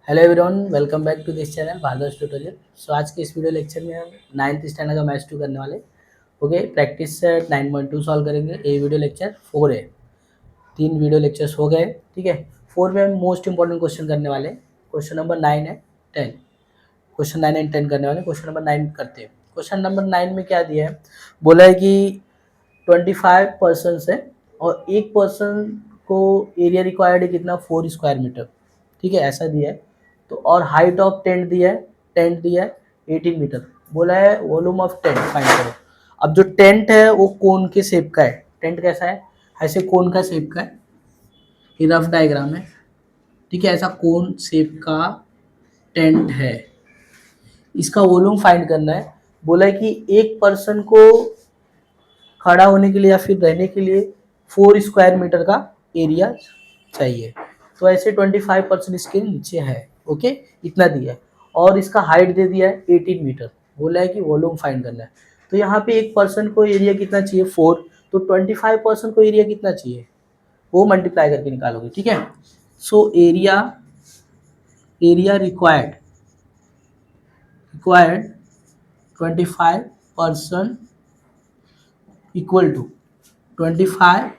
Hello everyone, welcome back to this channel Bhardas tutorial. So आज के इस वीडियो लेक्चर में हम 9th स्टैंडर्ड का मैथ्स 2 करने वाले। ओके, प्रैक्टिस सेट 9.2 सॉल्व करेंगे। ये वीडियो लेक्चर 4 है। 3 वीडियो लेक्चर्स हो गए, ठीक है। 4 में हम मोस्ट इंपॉर्टेंट क्वेश्चन करने वाले। क्वेश्चन नंबर 9 है 10। क्वेश्चन 9 एंड 10 करने वाले। क्वेश्चन नंबर 9 करते हैं। क्वेश्चन नंबर 9 में क्या दिया है, बोला है कि 25% है और एक पर्सन को एरिया रिक्वायर्ड है कितना, 4 स्क्वायर मीटर, ठीक है, ऐसा दिया है। तो और हाइट ऑफ टेंट दिया है, 18 मीटर। बोला है वॉल्यूम ऑफ टेंट फाइंड करो। अब जो टेंट है वो कोन के शेप का है। टेंट कैसा है, ऐसे कोन का शेप का है। ये रफ डायग्राम है, ठीक है। ऐसा कोन शेप का टेंट है, इसका वॉल्यूम फाइंड करना है। बोला है कि एक पर्सन को खड़ा होने के लिए या फिर रहने के लिए 4 स्क्वायर मीटर का एरिया चाहिए। तो ऐसे 25% इसके नीचे है। ओके, इतना दिया है और इसका हाइट दे दिया है 18 मीटर। बोला है कि वॉल्यूम फाइंड करना है। तो यहाँ पे एक पर्सन को एरिया कितना चाहिए, 4। तो 25% को एरिया कितना चाहिए वो मल्टीप्लाई करके निकालोगे, ठीक है। So area area required 25% equal to 25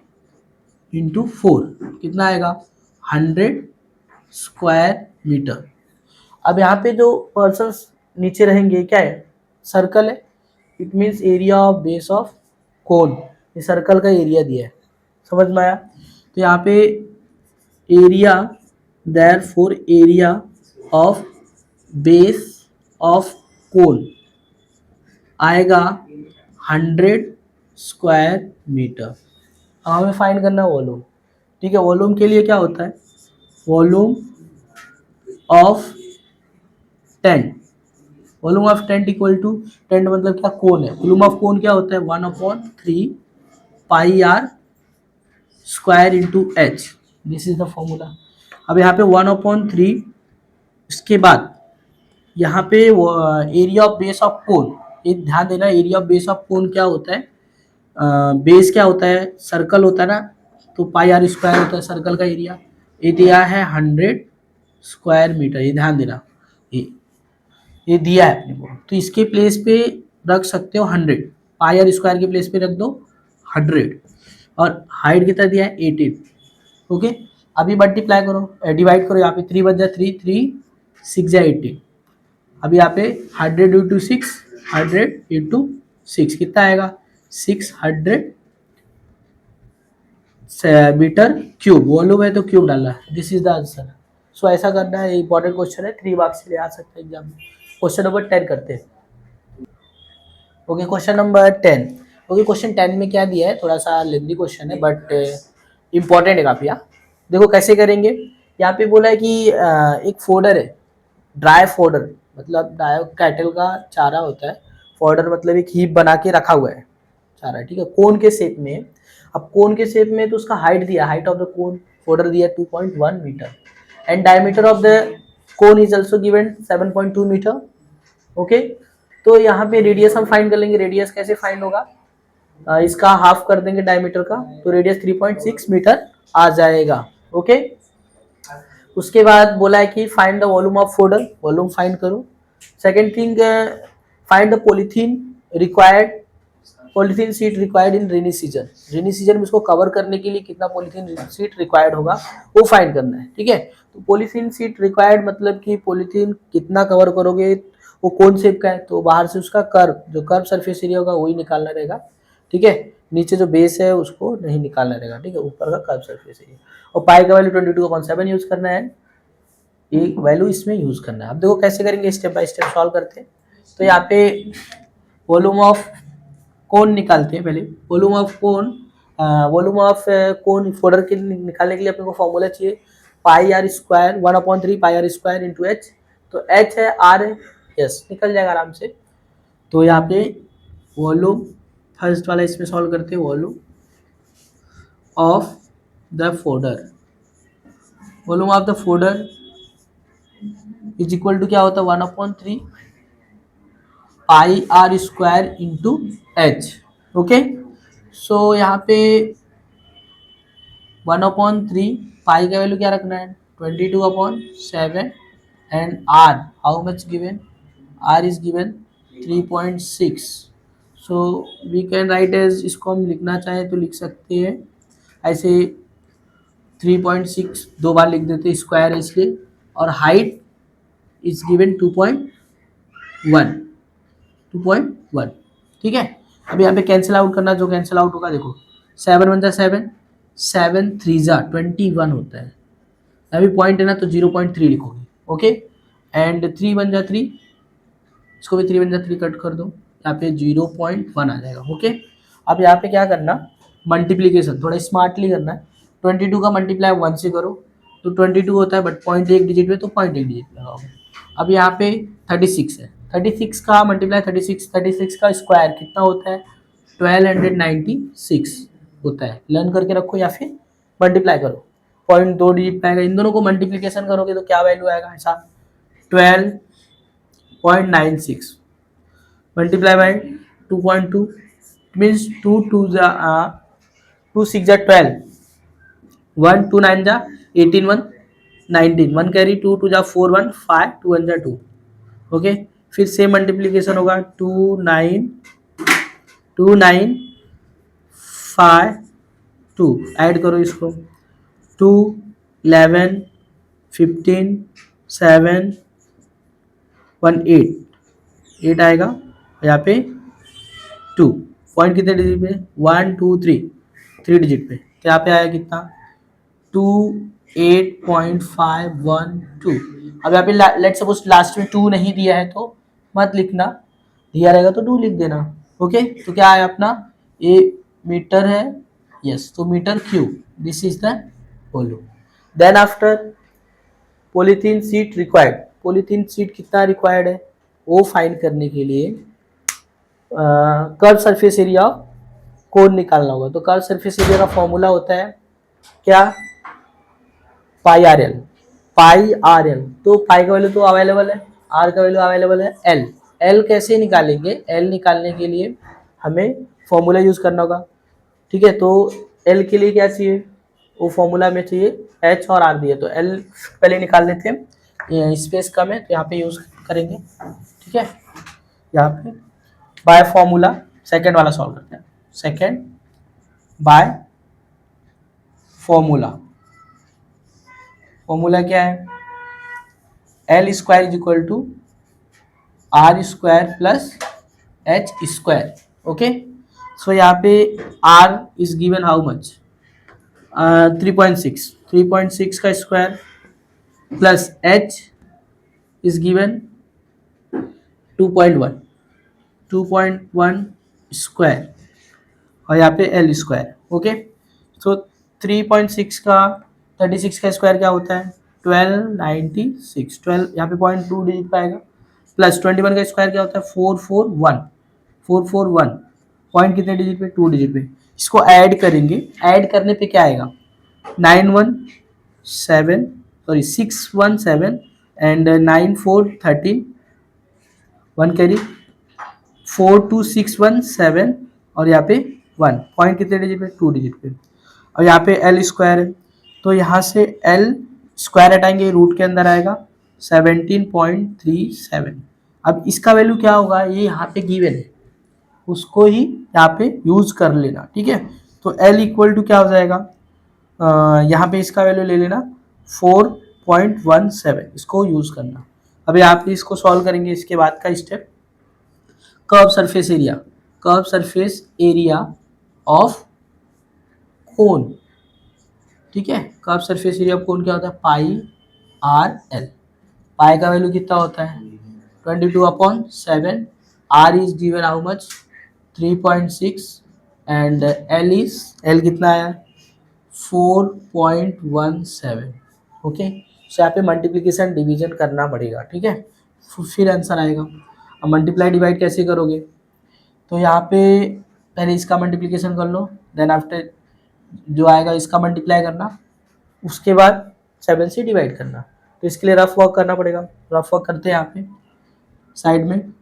into 4 कितना आएगा, 100 स्क्वायर मीटर। अब यहाँ पे जो पर्सन नीचे रहेंगे क्या है, सर्कल है। It means area of base of cone, ये सर्कल का एरिया दिया है, समझ में आया। तो यहाँ पे area, therefore area of base of cone आएगा 100 स्क्वायर मीटर। हमें फाइंड करना है वॉल्यूम, ठीक है। वॉल्यूम के लिए क्या होता है, volume of tent. Volume of tent equal to, tent मतलब क्या, कोन है। वॉल्यूम ऑफ कोन क्या होता है, 1/3 pi R square into H. This is the formula. अब यहाँ पे 1/3, इसके बाद यहाँ पे area of base of cone. ये ध्यान देना, area of base of cone क्या होता है, बेस क्या होता है, सर्कल होता है ना, तो पाई आर स्क्वायर होता है सर्कल का एरिया। ये दिया है 100 स्क्वायर मीटर, ये ध्यान देना। ये ये दिया है अपने को, तो इसके प्लेस पे रख सकते हो 100। पाई आर स्क्वायर के प्लेस पे रख दो 100 और हाइट कितना दिया है 18। ओके, अभी मल्टीप्लाई करो, डिवाइड करो। यहाँ पे 3 बच जाए, 3 3 6 जाए 18। अभी यहाँ पे 100 इंटू 6, 100 इंटू 6 कितना आएगा, 600 मीटर क्यूब। वॉल्यूम है तो क्यूब डालना है। This is the answer. So ऐसा करना है, इंपॉर्टेंट क्वेश्चन है, 3 मार्क्स के लिए आ सकते हैं एग्जाम में। क्वेश्चन नंबर 10 करते हैं। Okay, question number 10। Okay, question 10 में क्या दिया है, थोड़ा सा लेंदी क्वेश्चन है बट इम्पॉर्टेंट है काफ़ी। यहाँ देखो कैसे करेंगे। यहाँ पे बोला है कि एक फोल्डर है, ड्राई फोल्डर, मतलब ड्राई कैटल का चारा होता है। फोल्डर मतलब एक हीप बना के रखा हुआ है चारा, ठीक है, कोन के शेप में। अब कोन के शेप में तो उसका हाइट दिया, हाइट ऑफ द कोन फोल्डर दिया 2.1 metre and diameter of the cone is also given 7.2 metre. Okay, तो यहाँ पे रेडियस हम फाइंड कर लेंगे। रेडियस कैसे फाइंड होगा, इसका हाफ कर देंगे डायमीटर का, तो रेडियस 3.6 मीटर आ जाएगा। ओके, उसके बाद बोला है कि find the volume of folder, volume find करो। Second thing, find the polythene required, polythene sheet required in rainy season. Rainy season में इसको कवर करने के लिए कितना पॉलीथीन सीट रिक्वायर्ड होगा वो फाइंड करना है, ठीक है। तो पॉलीथीन सीट रिक्वायर्ड मतलब कि पॉलीथीन कितना कवर करोगे, वो कौन शेप का है, तो बाहर से उसका कर्व, जो कर्व सरफेस एरिया होगा वही निकालना रहेगा, ठीक है। नीचे जो बेस है उसको नहीं निकालना रहेगा, ठीक है, ऊपर का कर्व सरफेस एरिया। और पाई का वैल्यू 22.7 यूज करना है, ये वैल्यू इसमें यूज करना है। अब देखो कैसे करेंगे, स्टेप बाय स्टेप सॉल्व करते हैं। तो यहाँ पे वॉल्यूम ऑफ कोन निकालते हैं पहले। Volume of cone, volume of cone folder के निकालने के लिए अपने को फॉर्मूला चाहिए, pi R square 1/3 pi R square into H. तो एच है, आर है, यस, निकल जाएगा आराम से। तो यहाँ पे वॉल्यूम, फर्स्ट वाला इसमें सॉल्व करते हैं, volume of the folder. Volume of the folder is equal to क्या होता है, 1/3 pi R square into H. Okay, so यहाँ पे 1/3 पाई का वैल्यू क्या रखना है, 22/7 and R, how much given? R is given 3.6. So we can write as, इसको हम लिखना चाहें तो लिख सकते हैं ऐसे 3.6 दो बार लिख देते, स्क्वायर है इसलिए, और हाइट इज गिवन 2.1, ठीक है। अब यहाँ पे कैंसिल आउट करना, जो कैंसिल आउट होगा देखो, 7 वन जा 7, 7 3 जा 21 होता है, अभी पॉइंट है ना तो 0.3 लिखोगे, ओके। एंड 3 वन जा 3, इसको भी 3 वन जा 3 कट कर दो, यहाँ पे 0.1 आ जाएगा, ओके। अब यहाँ पे क्या करना, मल्टीप्लीकेशन थोड़ा स्मार्टली करना है। 22 का मल्टीप्लाई 1 से करो तो 22 होता है, बट पॉइंट एक डिजिट में तो पॉइंट एक डिजिट लगाओगे। अब यहाँ पे 36 है, 36 का मल्टीप्लाई 36 का स्क्वायर कितना होता है, 1296 होता है। लर्न करके रखो या फिर मल्टीप्लाई करो, पॉइंट दो डिजिट पाएगा। इन दोनों को मल्टीप्लीकेशन करोगे तो क्या वैल्यू आएगा, ऐसा 12.96 मल्टीप्लाई बाय 2.2 मीन्स 2 6 जा 12, 1 2 9 जा 18, 1 19, 1 कैरी 2 2 जा 4 1 5 2 1 जा 2, ओके। फिर से मल्टीप्लीकेशन होगा 2 9 5 2, ऐड करो इसको 2 11 15 7 1 8 आएगा, यहाँ पे 2 पॉइंट कितने डिजिट पे, 1 2 3 डिजिट पे, तो यहाँ पे आया कितना 28.512। अब यहाँ पे लेट सपोज लास्ट में 2 नहीं दिया है तो मत लिखना, दिया रहेगा तो 2 लिख देना, ओके। तो क्या है अपना, ये मीटर है, यस, तो metre cube, this is the volume. Then after polythene sheet required, polythene sheet कितना रिक्वायर्ड है वो फाइंड करने के लिए कर्व सरफेस एरिया कोण निकालना होगा। तो कर्व सरफेस एरिया का फॉर्मूला होता है क्या, पाई आर एल, तो पाई का वैल्यू तो अवेलेबल है, आर का वैल्यू अवेलेबल है, एल कैसे निकालेंगे, एल निकालने के लिए हमें फॉर्मूला यूज करना होगा, ठीक है। तो एल के लिए क्या चाहिए, वो फॉर्मूला में चाहिए एच और आर दिए, तो एल पहले निकाल लेते हैं, स्पेस कम है तो यहाँ पे यूज करेंगे, ठीक है। यहाँ पे बाय फॉर्मूला सेकेंड वाला सॉल्व करते हैं, सेकेंड बाय फॉर्मूला क्या है, L square is equal to R square plus H square, okay. So यहाँ पे R is given how much, 3.6 का square plus H is given 2.1 square, और यहाँ पे एल स्क्वायर, ओके। सो 3.6 का 36 का स्क्वायर क्या होता है, 1296, 12 यहाँ पे 0.2 डिजिट पाएगा, प्लस 21 का स्क्वायर क्या होता है, 441 पॉइंट कितने डिजिट पे, 2 डिजिट पे। इसको ऐड करेंगे, ऐड करने पे क्या आएगा, 617 एंड 9 4 13, 1 कैरी 42617, और यहाँ पे 1 पॉइंट कितने डिजिट पे, 2 डिजिट पे। और यहाँ पे एल स्क्वायर है, तो यहाँ से एल स्क्वायर हटाएंगे, रूट के अंदर आएगा 17.37। अब इसका वैल्यू क्या होगा, ये यहाँ पे गिवन है, उसको ही यहाँ पे यूज कर लेना, ठीक है। तो एल इक्वल टू क्या हो जाएगा, यहाँ पे इसका वैल्यू ले लेना 4.17, इसको यूज करना। अब यहाँ पे इसको सॉल्व करेंगे, इसके बाद का step curve surface area of cone, ठीक है। Curve surface area of cone क्या होता है, पाई आर एल, पाई का वैल्यू कितना होता है 22/7, R is given how much 3.6 and L कितना आया 4.17, ओके। सो यहाँ पे मल्टीप्लिकेशन डिवीजन करना पड़ेगा, ठीक है, फिर आंसर आएगा। अब मल्टीप्लाई डिवाइड कैसे करोगे, तो यहाँ पे पहले इसका मल्टीप्लिकेशन कर लो, देन आफ्टर जो आएगा इसका मल्टीप्लाई करना, उसके बाद 7 से डिवाइड करना। तो इसके लिए रफ वर्क करना पड़ेगा, रफ वर्क करते हैं यहाँ पे साइड में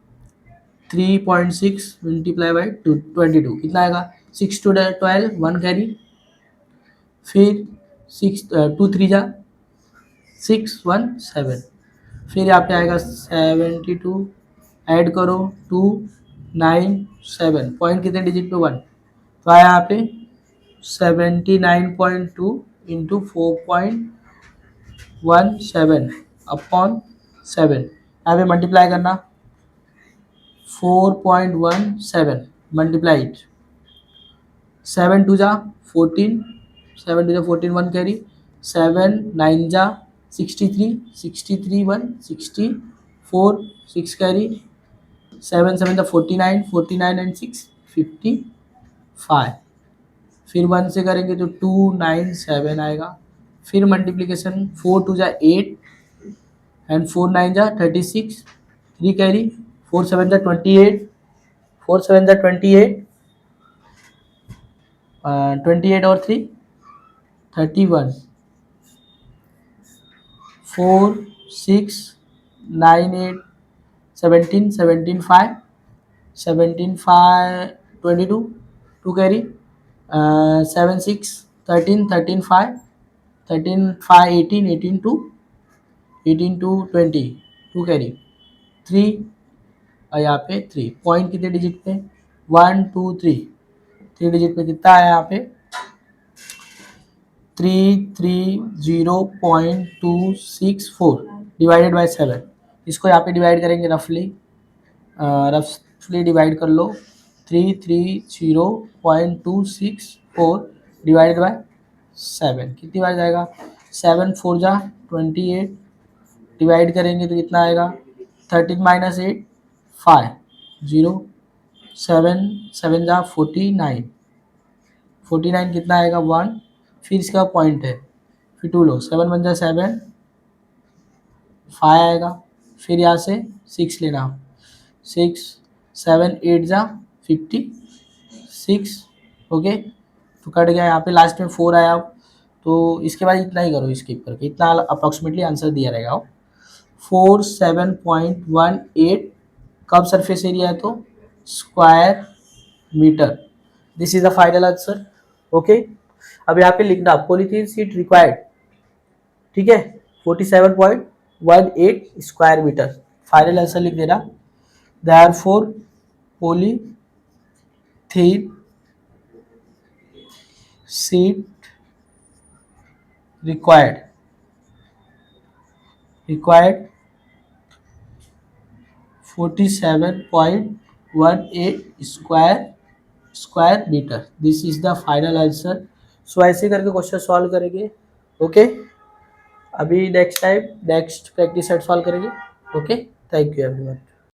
3.6 मल्टीप्लाई बाई 22 कितना आएगा 6 2 12, 1 कैरी, फिर 6 2 3 जा 6 1 7, फिर यहाँ पे आएगा 72, ऐड करो 297, पॉइंट कितने डिजिट पे 1, तो आया यहाँ पे 79.2 इंटू 4.17 अपॉन 7, यहाँ पे मल्टीप्लाई करना 4.17 मल्टीप्लाई इट, 7 टू जा 14, 7 टू जा 14, 1 कैरी, 7 9 जा 63, 63 1 64, 6 कैरी, 7 7 जा 49, 49 एंड 6 55, फिर 1 से करेंगे तो 297 आएगा, फिर मल्टीप्लिकेशन 4 टू जा 8 एंड 4 9 जा 36, 3 कैरी, 4 7 जा 28, 4 7 जा 28, 28 और 3 31, 4 6 9 8 17 17 5 17 5 22, 2 कैरी, 7 6 13 13 5 13 5 18 18 2 18 2 20, 2 कैरी, 3 और यहाँ पे 3, पॉइंट कितने डिजिट पे 1 2 3, 3 डिजिट पे कितना आया यहाँ पे 330.264 डिवाइडेड बाय 7, इसको यहाँ पे डिवाइड करेंगे रफली डिवाइड कर लो 330.264 डिवाइडेड बाय 7, कितनी बार जाएगा 7 4 जा 28, डिवाइड करेंगे तो कितना आएगा 13 माइनस 8 5 0, 7 7 जा 49, 49 कितना आएगा 1, फिर इसका पॉइंट है, फिर 2 लो 7 1 जा 7 5 आएगा, फिर यहाँ से 6 लेना 6 7 8 जा 56, ओके, तो कट गया, यहाँ पे लास्ट में 4 आया, तो इसके बाद इतना ही करो स्किप करके, इतना अप्रॉक्सीमेटली आंसर दिया रहेगा 47.18 कब सरफेस एरिया है तो square metre, this is the final answer, okay. अब यहाँ पे लिखना पॉलीथीन शीट रिक्वायर्ड, ठीक है 47.18 स्क्वायर मीटर, फाइनल आंसर लिख देना, therefore polythene sheet required 47.18 square metre, this is the final answer. So ऐसे करके क्वेश्चन सॉल्व करेंगे, ओके। अभी next time next practice set solve करेंगे, ओके। Thank you everyone.